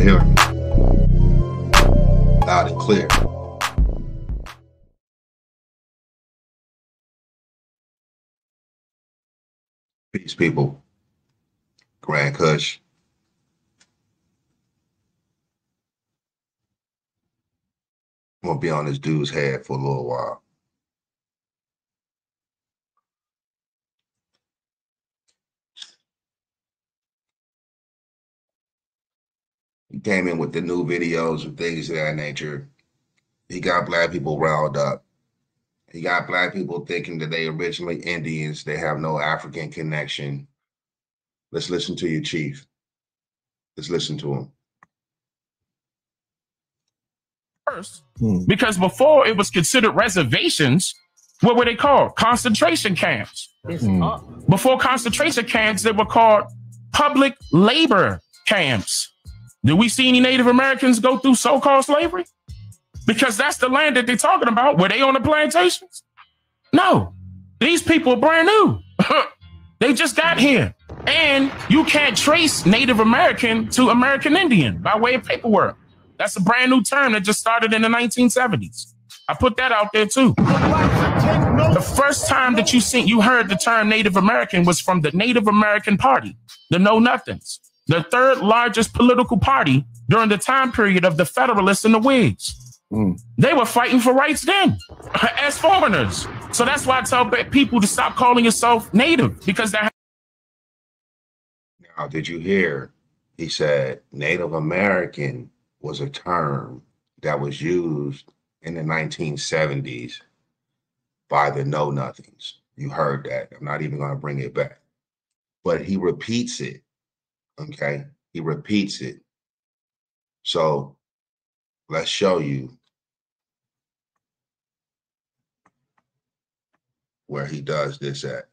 hearing me? Loud and clear. Peace, people. Grand Kush. I'm going to be on this dude's head for a little while. He came in with the new videos and things of that nature. He got black people riled up. He got black people thinking that they originally Indians. They have no African connection. Let's listen to you, Chief. Let's listen to him. First, because before it was considered reservations, what were they called? Concentration camps. Before concentration camps, they were called public labor camps. Did we see any Native Americans go through so-called slavery? Because that's the land that they're talking about. Were they on the plantations? No. These people are brand new. They just got here. And you can't trace Native American to American Indian by way of paperwork. That's a brand new term that just started in the 1970s. I put that out there too. The first time that you heard the term Native American was from the Native American Party, the Know Nothings, the third largest political party during the time period of the Federalists and the Whigs. They were fighting for rights then as foreigners. So that's why I tell people to stop calling yourself Native, because they're... Now, did you hear? He said Native American was a term that was used in the 1970s by the Know Nothings. You heard that. I'm not even going to bring it back. But he repeats it, okay? He repeats it. So let's show you where he does this at.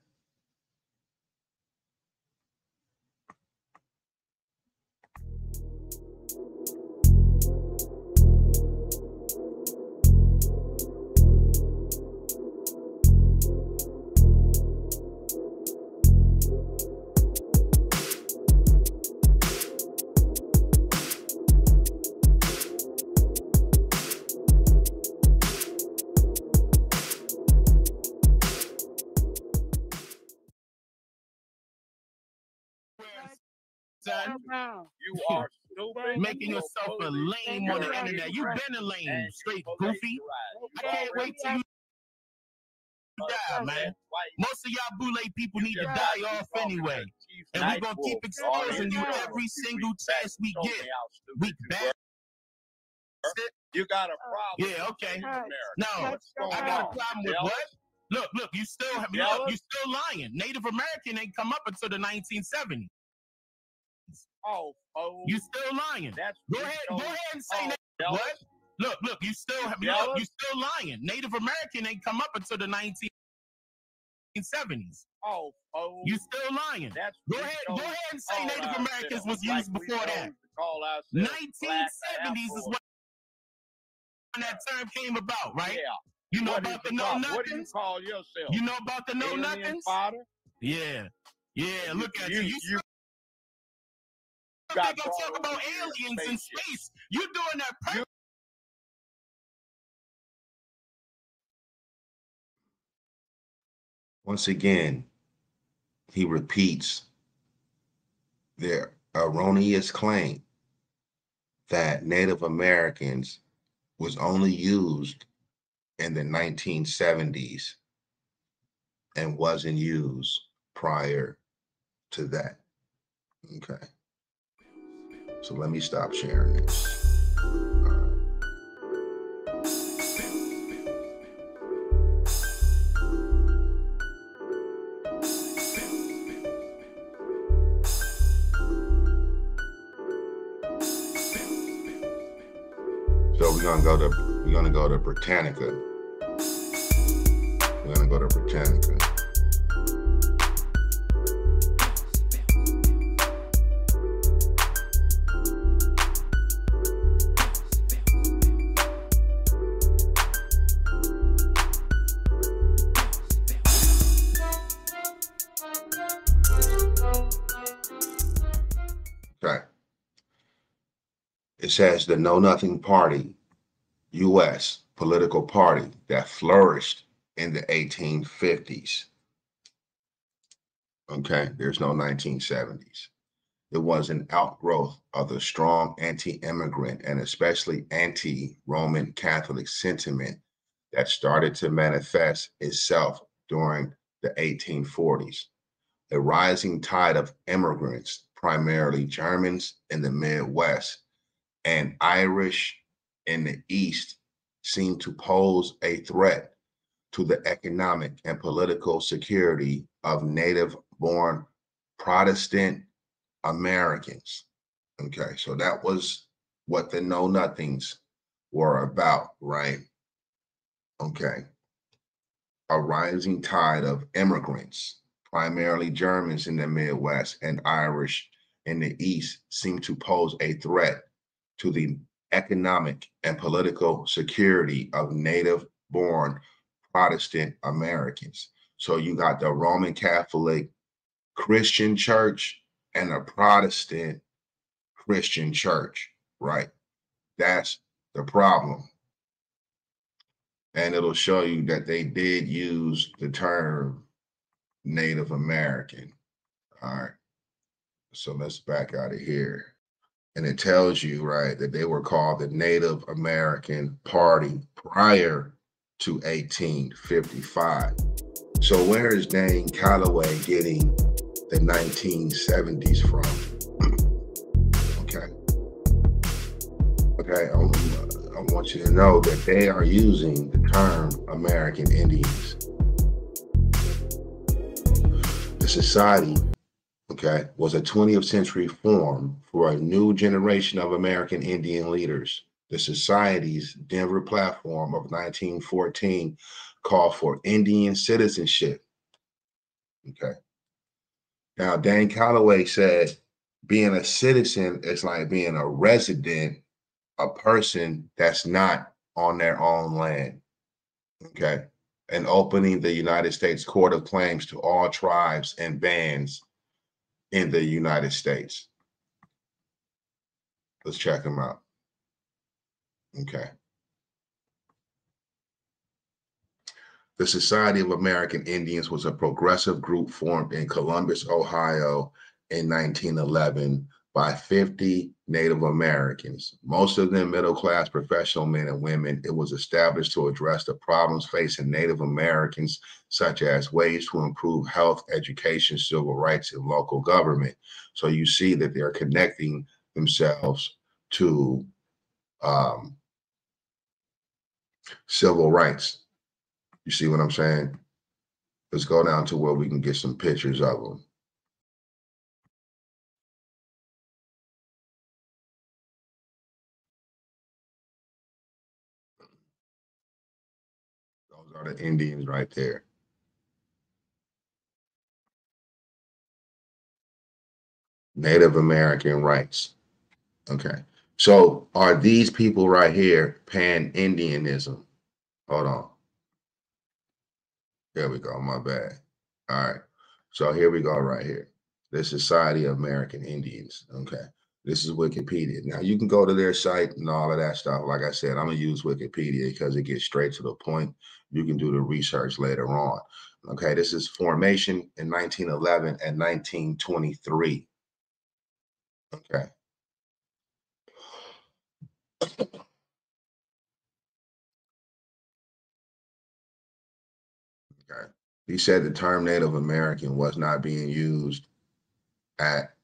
You are stupid. Making yourself a lame on the internet. You've been a lame, straight goofy. I can't wait till you die, man. Most of y'all boule people need to die off anyway. And we're going to keep exposing you every single chance we get. We bad. You got a problem. Yeah, okay. No, I got a problem with what? Look, you still lying. Native American ain't come up until the 1970s. Oh, you still lying. Go ahead and say that. What? Look, you still lying. Native American ain't come up until the 1970s. Oh, you still lying. Go ahead and say Native Americans was used before that. 1970s is when that term came about, right? Yeah. You know about the Know Nothings? What do you call yourself? You know about the Know Nothings? Yeah. Look at you. You gonna talk about aliens in space. You doing that perfect. Once again, he repeats their erroneous claim that Native Americans was only used in the 1970s and wasn't used prior to that. Okay. So let me stop sharing this. So we're gonna go to Britannica. We're gonna go to Britannica. Okay. It says the Know Nothing Party, U.S. political party that flourished in the 1850s. Okay, there's no 1970s. It was an outgrowth of the strong anti-immigrant and especially anti-Roman Catholic sentiment that started to manifest itself during the 1840s. A rising tide of immigrants, primarily Germans in the Midwest and Irish in the East, seemed to pose a threat to the economic and political security of native-born Protestant Americans. Okay, so that was what the Know Nothings were about, right? Okay, a rising tide of immigrants, primarily Germans in the Midwest and Irish in the East, seemed to pose a threat to the economic and political security of native-born Protestant Americans. So you got the Roman Catholic Christian church and a Protestant Christian church, right? That's the problem. And it'll show you that they did use the term Native American. All right. So let's back out of here. And it tells you, right, that they were called the Native American Party prior to 1855. So where is Dane Calloway getting the 1970s from? Okay. Okay, I want you to know that they are using the term American Indians. The society, okay, was a 20th century form for a new generation of American Indian leaders. The society's Denver platform of 1914 called for Indian citizenship. Okay. Now, Dane Calloway said being a citizen is like being a resident, a person that's not on their own land. Okay. And opening the United States Court of Claims to all tribes and bands in the United States. Let's check them out. Okay. The Society of American Indians was a progressive group formed in Columbus, Ohio in 1911 by 50 Native Americans, most of them middle-class professional men and women. It was established to address the problems facing Native Americans, such as ways to improve health, education, civil rights, and local government. So you see that they're connecting themselves to civil rights. You see what I'm saying? Let's go down to where we can get some pictures of them. Those are the Indians right there. Native American rights. Okay. So are these people right here Pan Indianism? Hold on. There we go. My bad. All right. So here we go right here. The Society of American Indians. Okay. This is Wikipedia. Now you can go to their site and all of that stuff. Like I said, I'm going to use Wikipedia because it gets straight to the point. You can do the research later on. Okay. This is formation in 1911 and 1923. Okay. Okay. He said the term Native American was not being used at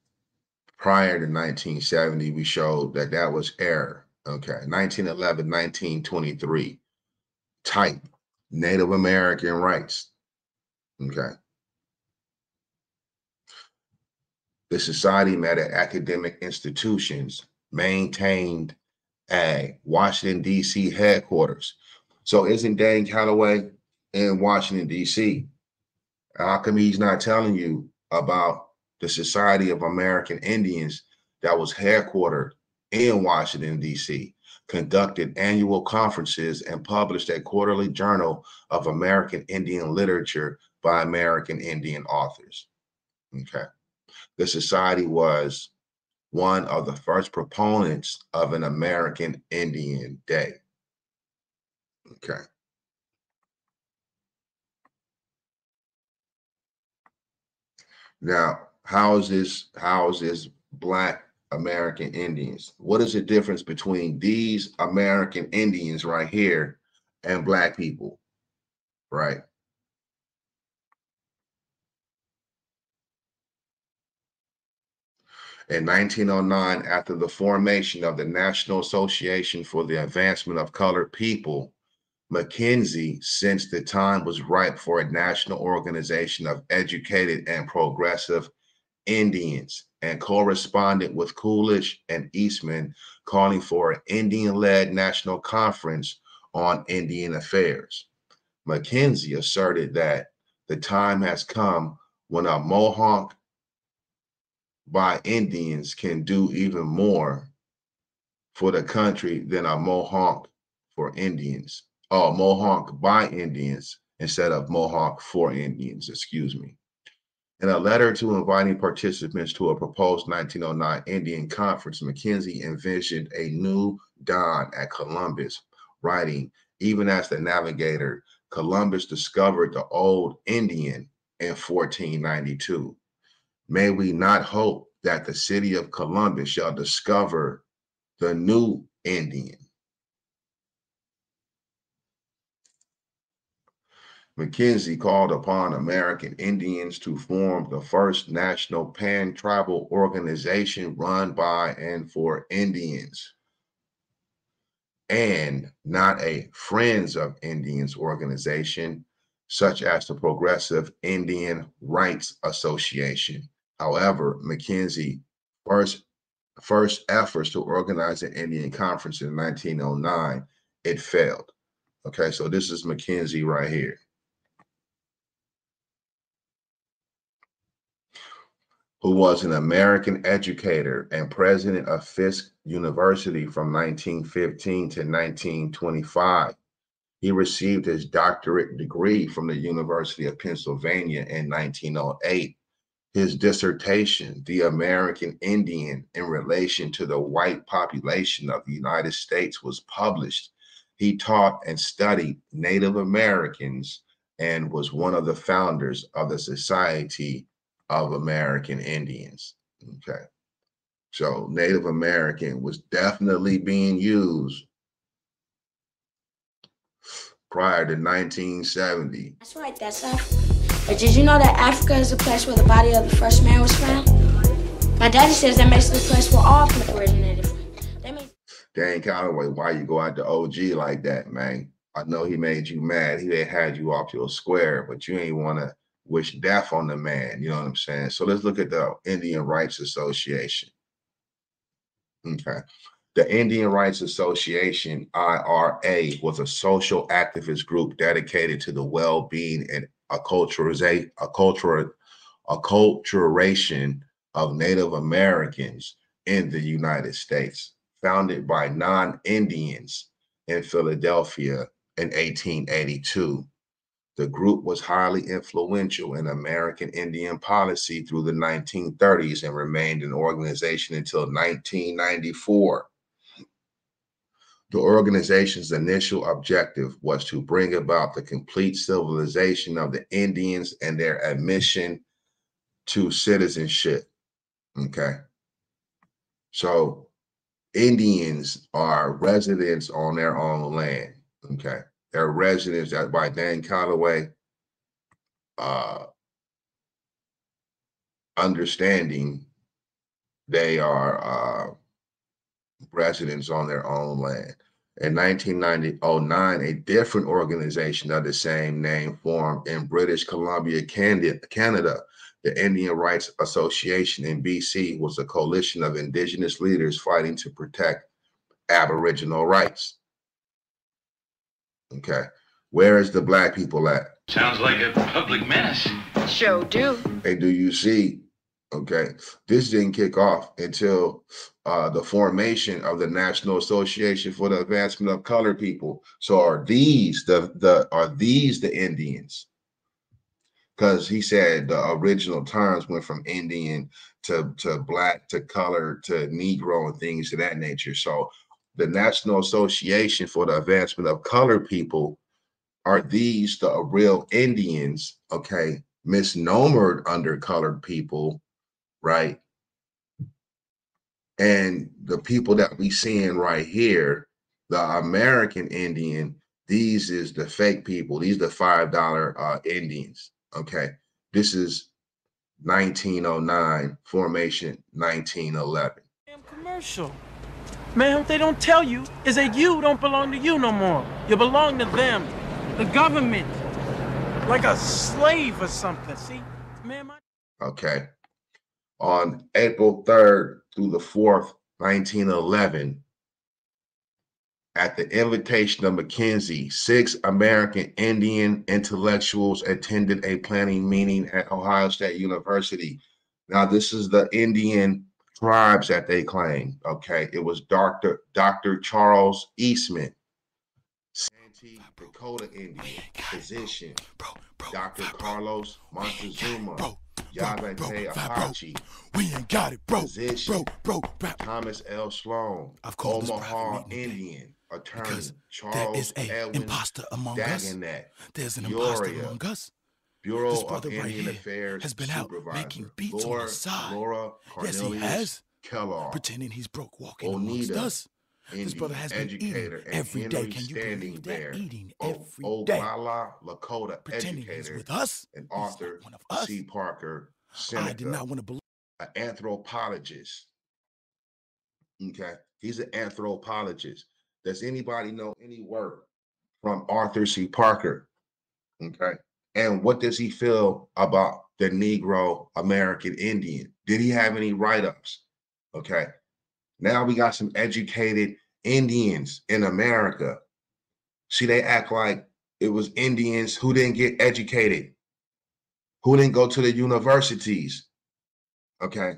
prior to 1970. We showed that that was error. Okay. 1911, 1923. Type Native American rights. Okay. The society met at academic institutions, maintained a Washington, D.C. headquarters. So isn't Dane Calloway in Washington, D.C.? How come he's not telling you about the Society of American Indians that was headquartered in Washington, D.C., conducted annual conferences, and published a quarterly journal of American Indian literature by American Indian authors? Okay. The society was one of the first proponents of an American Indian Day. Okay. Now, how is this Black American Indians? What is the difference between these American Indians right here and Black people, right? In 1909, after the formation of the National Association for the Advancement of Colored People, Mackenzie sensed the time was ripe for a national organization of educated and progressive Indians, and corresponded with Coolidge and Eastman, calling for an Indian-led national conference on Indian affairs. Mackenzie asserted that the time has come when a Mohawk by Indians can do even more for the country than a Mohawk for Indians. Oh, Mohawk by Indians instead of Mohawk for Indians, excuse me. In a letter to inviting participants to a proposed 1909 Indian conference, Mackenzie envisioned a new dawn at Columbus, writing, even as the navigator, Columbus discovered the old Indian in 1492. May we not hope that the city of Columbus shall discover the new Indian. Mackenzie called upon American Indians to form the first national pan-tribal organization run by and for Indians, and not a Friends of Indians organization, such as the Progressive Indian Rights Association. However, Mackenzie first efforts to organize an Indian conference in 1909, it failed. Okay, so this is Mackenzie right here, who was an American educator and president of Fisk University from 1915 to 1925. He received his doctorate degree from the University of Pennsylvania in 1908. His dissertation, The American Indian in Relation to the White Population of the United States, was published. He taught and studied Native Americans and was one of the founders of the Society of American Indians. Okay. So Native American was definitely being used prior to 1970. That's right, that's Africa. But did you know that Africa is the place where the body of the first man was found? My daddy says that makes the place where all people originated from. Dane Calloway, why you go out to OG like that, man? I know he made you mad. He had you off your square, but you ain't want to wish death on the man. You know what I'm saying? So let's look at the Indian Rights Association. Okay. The Indian Rights Association, IRA, was a social activist group dedicated to the well-being and acculturation of Native Americans in the United States, founded by non-Indians in Philadelphia in 1882. The group was highly influential in American Indian policy through the 1930s and remained an organization until 1994. The organization's initial objective was to bring about the complete civilization of the Indians and their admission to citizenship. Okay. So Indians are residents on their own land. Okay. They're residents by Dane Calloway, understanding they are residents on their own land. In 1909, a different organization of the same name formed in British Columbia, Canada. The Indian Rights Association in BC was a coalition of indigenous leaders fighting to protect Aboriginal rights. Okay, where is the Black people at? Sounds like a public menace. Sure do. Hey, do you see? Okay, this didn't kick off until the formation of the National Association for the Advancement of Colored People. So are these the Indians? because he said the original terms went from Indian to black to color to Negro and things of that nature. So the National Association for the Advancement of Colored People, are these the real Indians, okay, misnomered under colored people, right? And the people that we seeing right here, the American Indian, these is the fake people. These the $5 Indians, okay? This is 1909, formation 1911. Damn commercial. Man, what they don't tell you is that you don't belong to you no more. You belong to them, the government, like a slave or something. See, man, Okay. On April 3rd through the 4th, 1911, at the invitation of Mackenzie, 6 American Indian intellectuals attended a planning meeting at Ohio State University. Now, this is the Indian tribes that they claim, okay? It was Dr. Charles Eastman, Santee Dakota Indian, physician, Dr. Carlos Montezuma, Yavante Apache, we ain't got it, bro. physician, Bro. Thomas L. Sloan, Omaha Indian, attorney, Charles Edwin imposter among Dagonet, us. There's an imposter among us. Bureau This of brother right Indian here Affairs has been out supervisor, making beats on the side. Laura Yes, he Cornelius has. Kellogg, Pretending he's broke, walking amongst Onita, us. This brother has been eating educator, and every day. Henry Can you Standing believe Bear, that? Eating every day. Oglala Lakota, Pretending he's educator, with us. and He's author, one of us. C. Parker, I Seneca, did not want to believe. an anthropologist. Okay, he's an anthropologist. Does anybody know any work from Arthur C. Parker? Okay, and what does he feel about the Negro American Indian? Did he have any write-ups? Okay, now we got some educated Indians in America. See, they act like it was Indians who didn't get educated, who didn't go to the universities. Okay,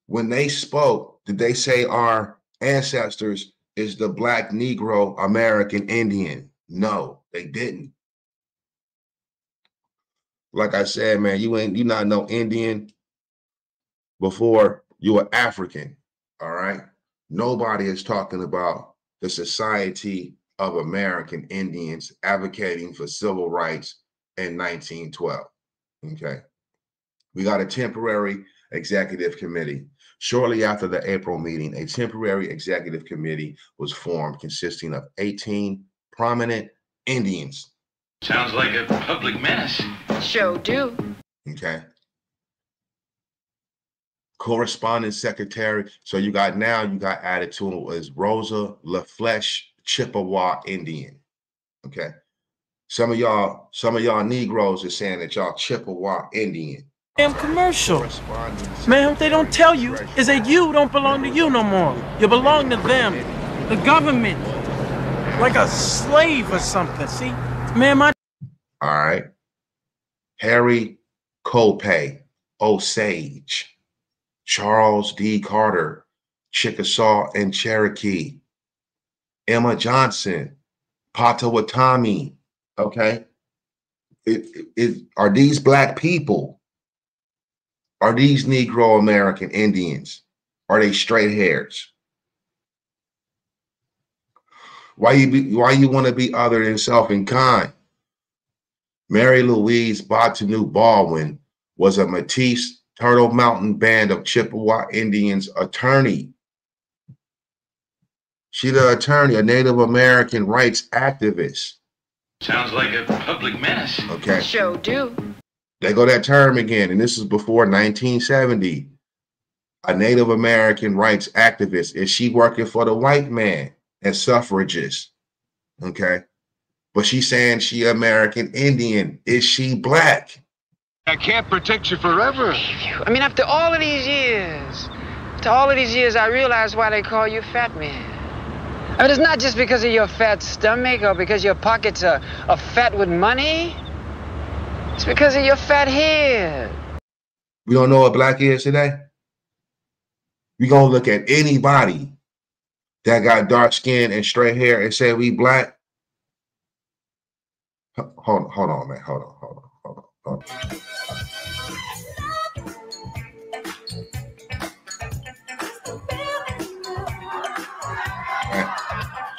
when they spoke, did they say our ancestors is the Black Negro American Indian? No, they didn't. Like I said, man, you not no Indian before you were African. All right. Nobody is talking about the Society of American Indians advocating for civil rights in 1912. Okay. We got a temporary executive committee. Shortly after the April meeting, a temporary executive committee was formed consisting of 18 prominent Indians. Sounds like a public menace. Sure do. Okay. Corresponding secretary. So you got added to it is Rosa LaFleche Chippewa Indian. Okay. Some of y'all Negroes are saying that y'all Chippewa Indian. damn commercial. Man, what they don't tell you is that you don't belong to you no more. You belong to them, the government, like a slave or something. See, man, All right. Harry Copay, Osage, Charles D. Carter, Chickasaw and Cherokee, Emma Johnson, Potawatomi. Okay. Are these Black people? Are these Negro American Indians? Are they straight hairs? Why you want to be other than self and kind? Mary Louise Bottineau Baldwin was a Métis Turtle Mountain Band of Chippewa Indians attorney. She's the attorney, a Native American rights activist. Sounds like a public menace. Okay. Sure do. They go that term again, and this is before 1970. A Native American rights activist. Is she working for the white man as suffragist? Okay. But she's saying she American Indian. Is she Black? I can't protect you forever. I mean, after all of these years, I realize why they call you Fat Man. I mean, it's not just because of your fat stomach or because your pockets are fat with money. It's because of your fat head. We don't know what Black is today. We gonna look at anybody that got dark skin and straight hair and say we Black. Hold on, man. Hold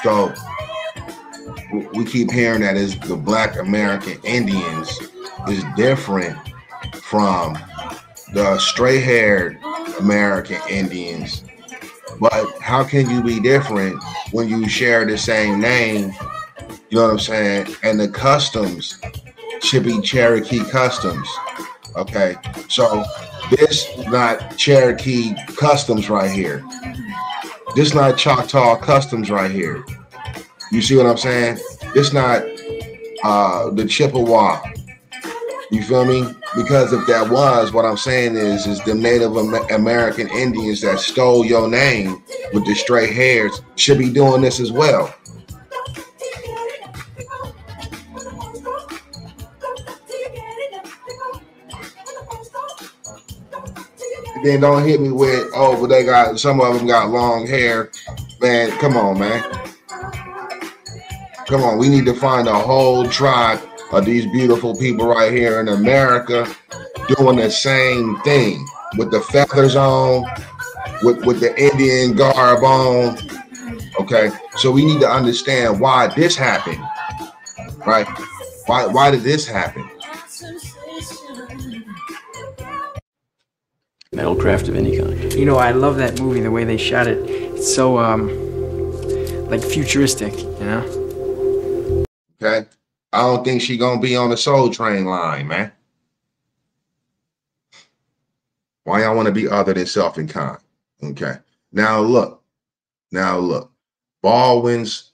So we keep hearing that is the Black American Indians is different from the straight-haired American Indians. But how can you be different when you share the same name? You know what I'm saying? And the customs should be Cherokee customs. Okay, so this not Cherokee customs right here. This not Choctaw customs right here. You see what I'm saying? This not the Chippewa. You feel me? Because if that was, what I'm saying is the Native American Indians that stole your name with the straight hairs should be doing this as well. Then don't hit me with, oh, but they got, some of them got long hair. Man, come on, man. Come on, we need to find a whole tribe of these beautiful people right here in America doing the same thing with the feathers on, with the Indian garb on. Okay, so we need to understand why this happened, right? Why did this happen? Metalcraft of any kind. You know, I love that movie, the way they shot it. It's so, like futuristic, you know? Okay. I don't think she gonna be on the Soul Train line, man. Why y'all want to be other than self and kind? Okay. Now look. Baldwin's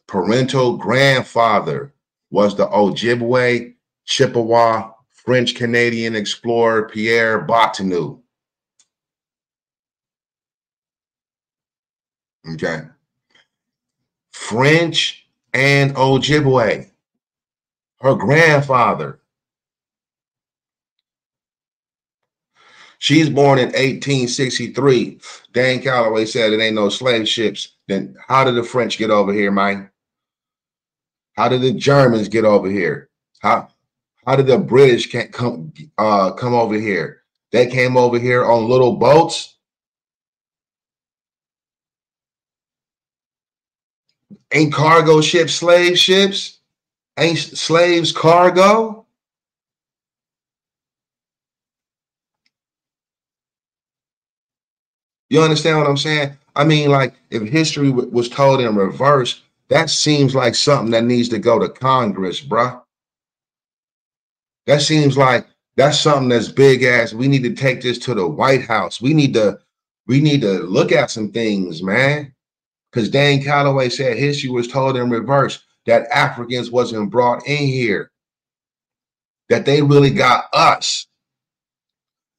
parental grandfather was the Ojibwe Chippewa French Canadian explorer Pierre Bottineau. Okay. French and Ojibwe. Her grandfather. She's born in 1863. Dane Calloway said it ain't no slave ships. Then how did the French get over here, man? How did the Germans get over here? How did the British come over here? They came over here on little boats. Ain't cargo ships slave ships? Ain't slaves cargo? You understand what I'm saying? I mean, like, if history was told in reverse, that seems like something that needs to go to Congress, bruh. That seems like that's something that's big ass. We need to take this to the White House. We need to look at some things, man. Because Dane Calloway said history was told in reverse, that Africans wasn't brought in here, that they really got us.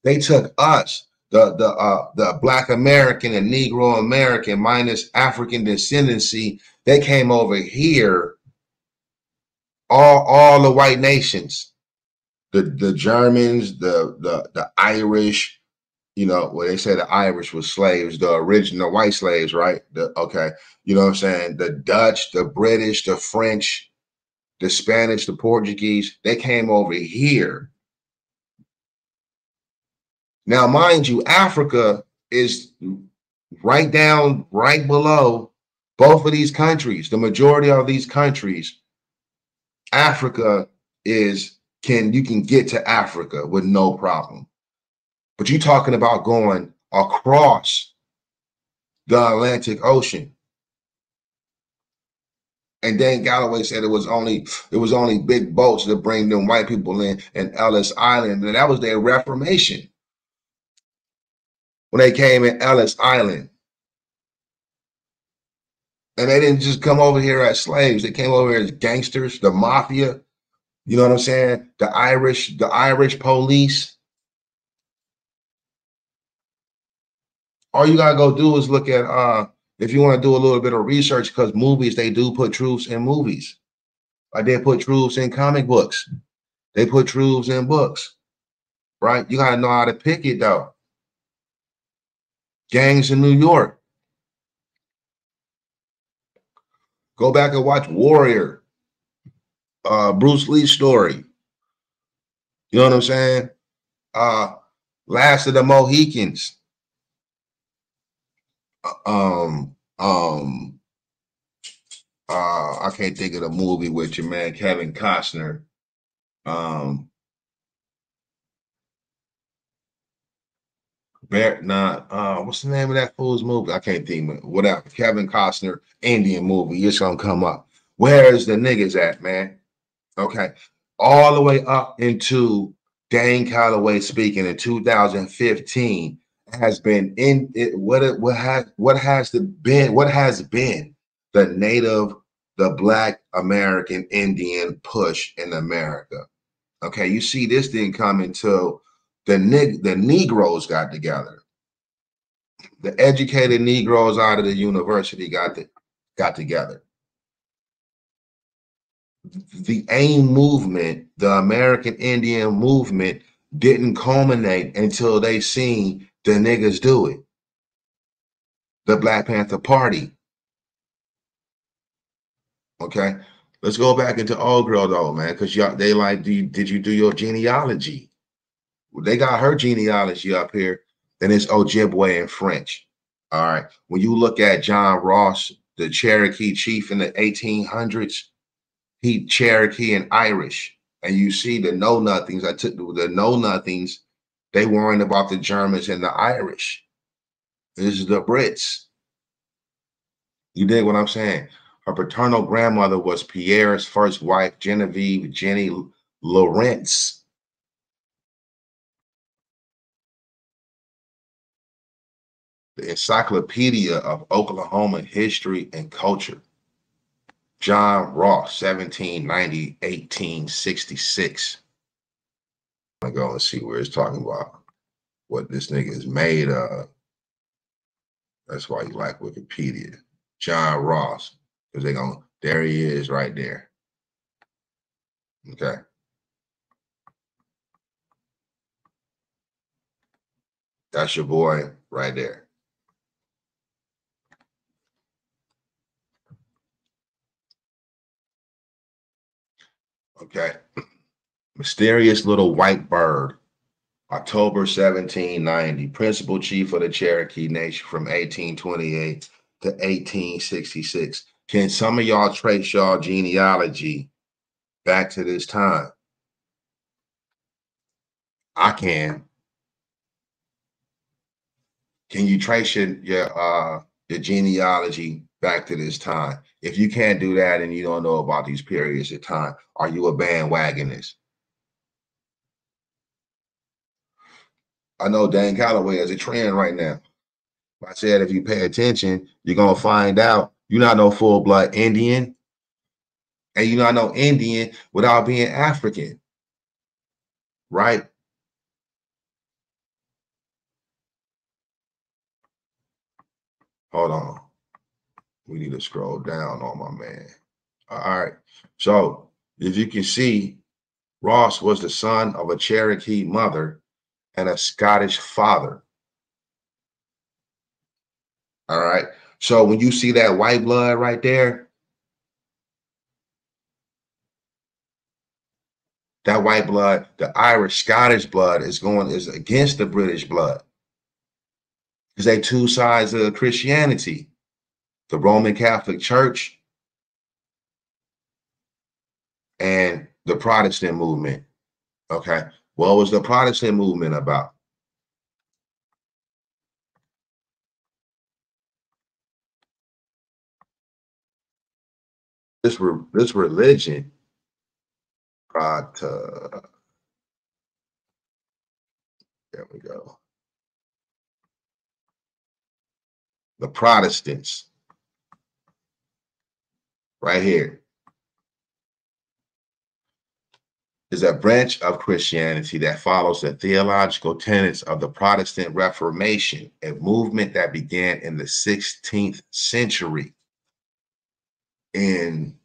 They took us, the Black American and Negro American minus African descendancy. They came over here, all the white nations, the Germans, the Irish. You know, well, they said the Irish was slaves, the original white slaves, right? Okay, you know what I'm saying? The Dutch, the British, the French, the Spanish, the Portuguese, they came over here. Now, mind you, Africa is right below both of these countries. The majority of these countries, Africa you can get to Africa with no problem. But you're talking about going across the Atlantic Ocean. And Dane Calloway said it was only big boats to bring them white people in Ellis Island. And that was their Reformation. When they came in Ellis Island. And they didn't just come over here as slaves. They came over here as gangsters, the mafia. You know what I'm saying? The Irish police. All you gotta go do is look at if you want to do a little bit of research, because movies, they do put truths in movies. Like they put truths in comic books. They put truths in books. Right? You gotta know how to pick it though. Gangs in New York. Go back and watch Warrior. Bruce Lee's story. You know what I'm saying? Last of the Mohicans. I can't think of the movie with your man Kevin Costner. What's the name of that fool's movie? I can't think of it. Whatever. Kevin Costner, Indian movie. It's gonna come up. Where's the niggas at, man? Okay. All the way up into Dane Calloway speaking in 2015 has been in it. What has been the Black American Indian push in America? Okay, you see, this didn't come until the Negroes got together. The educated Negroes out of the university got together. The AIM movement, the American Indian movement, didn't culminate until they seen the niggas do it. The Black Panther Party. Okay, let's go back into old girl though, man, because they like, did you do your genealogy? They got her genealogy up here, then it's Ojibwe and French. All right. When you look at John Ross, the Cherokee chief in the 1800s, he Cherokee and Irish. And you see the know-nothings. I took the know-nothings. They worrying about the Germans and the Irish. This is the Brits. You dig what I'm saying? Her paternal grandmother was Pierre's first wife, Genevieve Jenny Lawrence. The Encyclopedia of Oklahoma History and Culture. John Ross, 1790, 1866. I'm gonna go and see where it's talking about what this nigga is made of. That's why you like Wikipedia. John Ross, because there he is right there. Okay. That's your boy right there. Okay. Mysterious Little White Bird, October 1790, principal chief of the Cherokee Nation from 1828 to 1866. Can some of y'all trace y'all genealogy back to this time? I can. Can you trace your genealogy back to this time? If you can't do that and you don't know about these periods of time, are you a bandwagonist? I know Dane Calloway is a trend right now. I said if you pay attention, you're gonna find out you're not no full-blood Indian, and you're not no Indian without being African, right? Hold on. We need to scroll down on my man. All right. So if you can see, Ross was the son of a Cherokee mother and a Scottish father. All right. So when you see that white blood right there, that white blood, the Irish, Scottish blood is against the British blood. Because they two sides of Christianity. The Roman Catholic Church and the Protestant movement. Okay. What was the Protestant movement about? This religion there we go. The Protestants. Right here is a branch of Christianity that follows the theological tenets of the Protestant Reformation, a movement that began in the 16th century in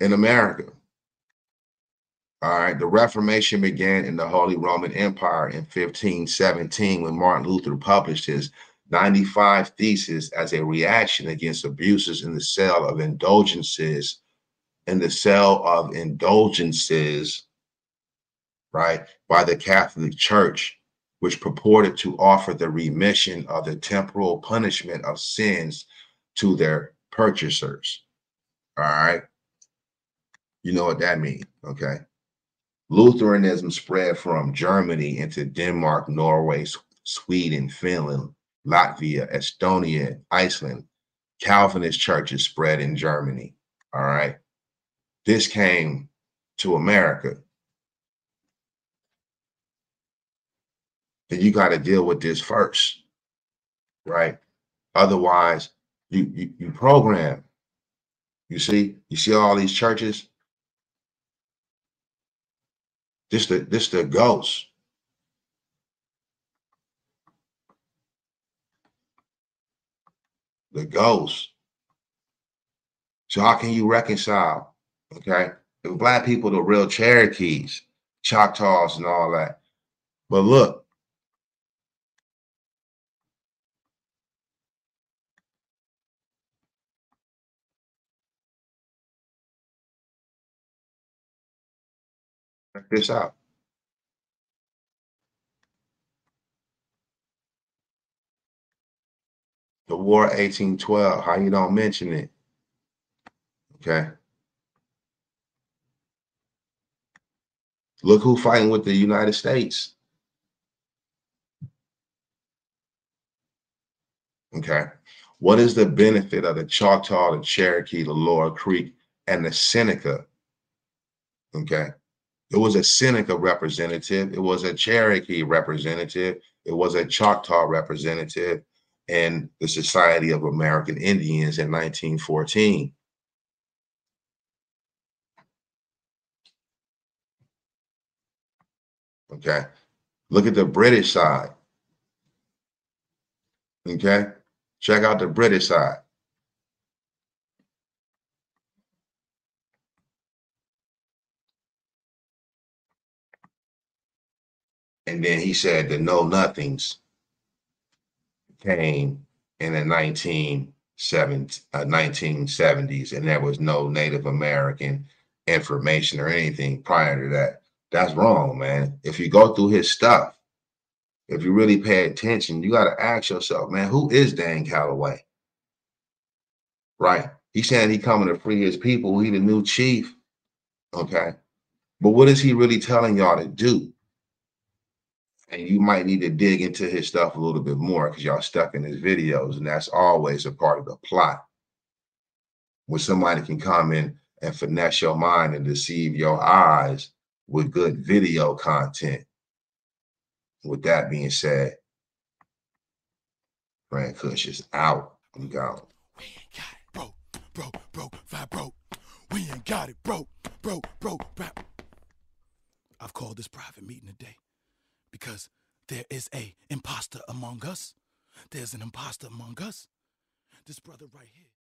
America. All right, the Reformation began in the Holy Roman Empire in 1517 when Martin Luther published his 95 Theses as a reaction against abuses in the sale of indulgences right, by the Catholic Church, which purported to offer the remission of the temporal punishment of sins to their purchasers. All right. You know what that means, okay? Lutheranism spread from Germany into Denmark, Norway, Sweden, Finland, Latvia, Estonia, Iceland. Calvinist churches spread in Germany, all right? This came to America. Then you got to deal with this first, right? Otherwise, you program. You see all these churches. This the ghost. The ghost. So how can you reconcile? Okay, if Black people, the real Cherokees, Choctaws, and all that. But look, check this out. The War 1812, how you don't mention it? Okay. Look who fighting with the United States. Okay. What is the benefit of the Choctaw, the Cherokee, the Lower Creek, and the Seneca? Okay. It was a Seneca representative. It was a Cherokee representative. It was a Choctaw representative in the Society of American Indians in 1914. Okay. Look at the British side. Okay. Check out the British side. And then he said the Know Nothings came in the 1970s, and there was no Native American information or anything prior to that. That's wrong, man. If you go through his stuff, if you really pay attention, you got to ask yourself, man, who is Dane Calloway? Right? He's saying he coming to free his people. He the new chief. Okay. But what is he really telling y'all to do? And you might need to dig into his stuff a little bit more because y'all stuck in his videos, and that's always a part of the plot. When somebody can come in and finesse your mind and deceive your eyes with good video content. With that being said, Frank Kush is out. I'm gone. We ain't got it, broke, five broke. We ain't got it, broke. I've called this private meeting today because there is a imposter among us. There's an imposter among us. This brother right here.